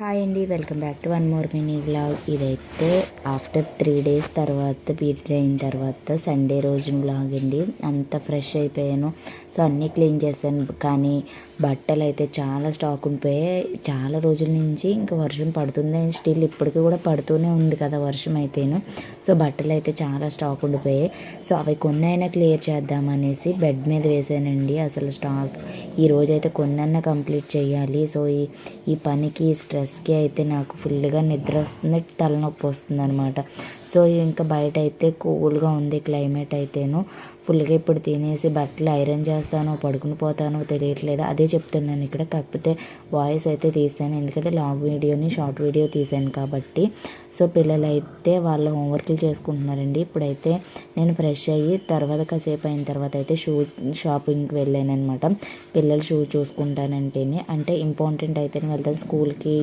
Hi అండి, welcome back to one more mini vlog. ఇదైతే after 3 days తర్వాత period అయిన తర్వాత సండే రోజు వ్లాగ్ అండి. అంత ఫ్రెష్ అయిపోయాను. సో అన్నీ క్లీన్ చేశాను, కానీ బట్టలు అయితే చాలా స్టాక్ ఉండిపోయాయి. చాలా రోజుల నుంచి ఇంకా వర్షం పడుతుంది, స్టిల్ ఇప్పటికీ కూడా పడుతూనే ఉంది కదా వర్షం అయితేను. సో బట్టలు అయితే చాలా స్టాక్ ఉండిపోయాయి. సో అవి కొన్ని అయినా క్లియర్ చేద్దామనేసి బెడ్ మీద వేసానండి. అసలు స్టాక్ ఈరోజైతే కొన్నన్నా కంప్లీట్ చేయాలి. సో ఈ పనికి స్ట్రెస్కి అయితే నాకు ఫుల్గా నిద్ర వస్తుంది, తలనొప్పి వస్తుంది అనమాట. సో ఇంకా బయట అయితే కూల్గా ఉంది క్లైమేట్ అయితేను. ఫుల్గా ఇప్పుడు తినేసి బట్టలు ఐరన్ చేస్తానో పడుకుని పోతానో తెలియట్లేదు, అదే చెప్తున్నాను ఇక్కడ. కాకపోతే వాయిస్ అయితే తీసాను, ఎందుకంటే లాంగ్ వీడియోని షార్ట్ వీడియో తీసాను కాబట్టి. సో పిల్లలు అయితే వాళ్ళ హోంవర్క్లు చేసుకుంటున్నారండి. ఇప్పుడైతే నేను ఫ్రెష్ అయ్యి తర్వాత కాసేపు అయిన తర్వాత అయితే షాపింగ్కి వెళ్ళాను అనమాట. పిల్లలు షూ చూసుకుంటానంటేనే, అంటే ఇంపార్టెంట్ అయితేనే వెళ్తాను. స్కూల్కి